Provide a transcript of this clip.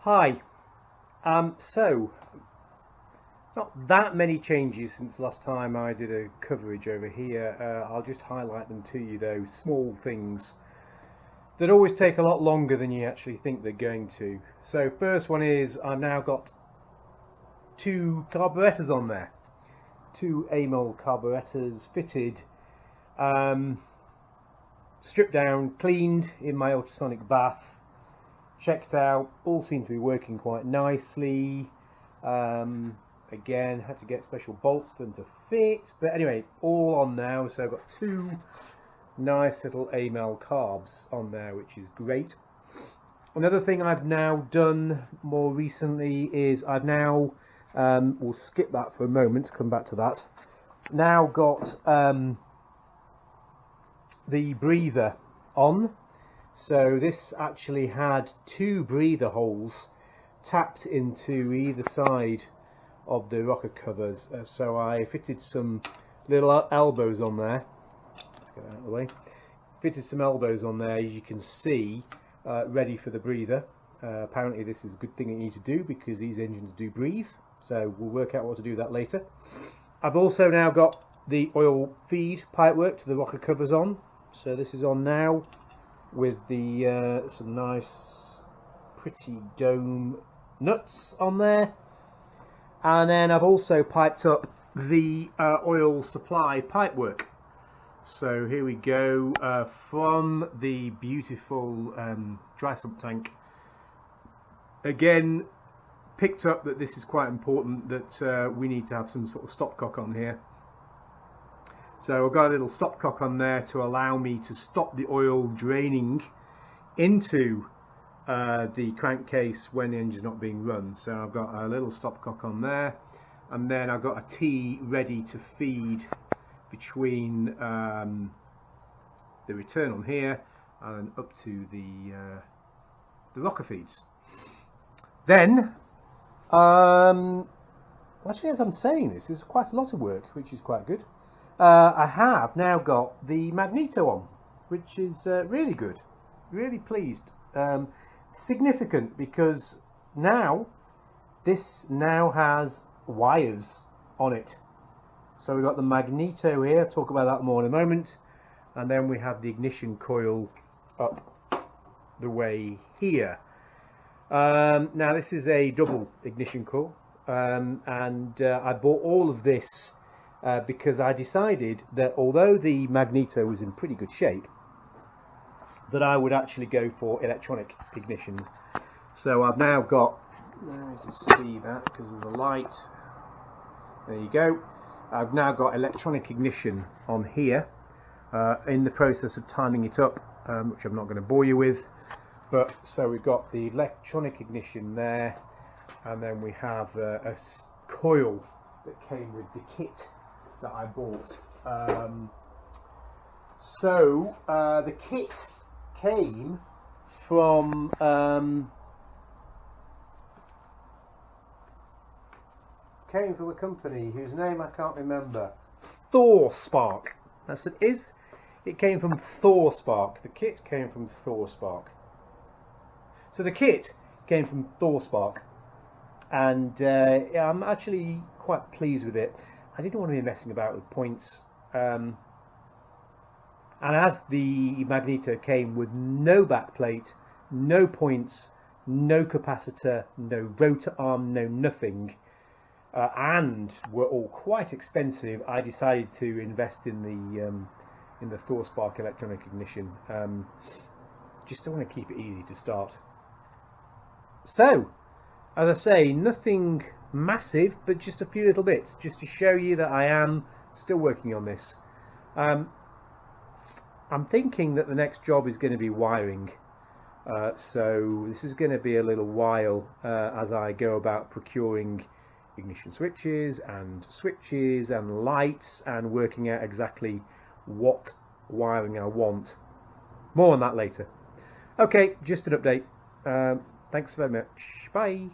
Hi, so not that many changes since last time I did a coverage over here. I'll just highlight them to you though, small things that always take a lot longer than you actually think they're going to. So first one is I've now got two carburetors on there, two AMOL carburetors fitted, stripped down, cleaned in my ultrasonic bath, checked out, all seem to be working quite nicely. Again, had to get special bolts for them to fit, but anyway, all on now. So I've got two nice little AMOL carbs on there, which is great. Another thing I've now done more recently is I've now, we'll skip that for a moment, come back to that, now got the breather on. So this actually had two breather holes tapped into either side of the rocker covers. So I fitted some little elbows on there. Let's get that out of the way. Fitted some elbows on there, as you can see, ready for the breather. Apparently this is a good thing you need to do because these engines do breathe. So we'll work out what to do that later. I've also now got the oil feed pipework to the rocker covers on. So this is on now, with the some nice pretty dome nuts on there, and then I've also piped up the oil supply pipework. So here we go, from the beautiful dry sump tank. Again, picked up that this is quite important, that we need to have some sort of stopcock on here. So I've got a little stopcock on there to allow me to stop the oil draining into the crankcase when the engine's not being run. So I've got a little stopcock on there, and then I've got a T ready to feed between the return on here and up to the rocker feeds. Then, actually, as I'm saying this, there's quite a lot of work, which is quite good. I have now got the Magneto on, which is really good, really pleased. Significant because now this now has wires on it. So we've got the Magneto here, I'll talk about that more in a moment, and then we have the ignition coil up the way here. Now this is a double ignition coil, and I bought all of this because I decided that although the Magneto was in pretty good shape, that I would actually go for electronic ignition. So I've now got, you can see that because of the light, there you go, I've now got electronic ignition on here, in the process of timing it up, which I'm not going to bore you with. But so we've got the electronic ignition there, and then we have a coil that came with the kit that I bought. The kit came from a company whose name I can't remember. ThorSpark. That's it. It came from ThorSpark. The kit came from ThorSpark. So the kit came from ThorSpark, and I'm actually quite pleased with it. I didn't want to be messing about with points, and as the Magneto came with no backplate, no points, no capacitor, no rotor arm, no nothing, and were all quite expensive, I decided to invest in the ThorSpark electronic ignition. Just want to keep it easy to start. So, as I say, nothing massive, but just a few little bits, just to show you that I am still working on this. I'm thinking that the next job is going to be wiring, so this is going to be a little while as I go about procuring ignition switches and lights and working out exactly what wiring I want. More on that later. Okay, just an update. Thanks very much. Bye.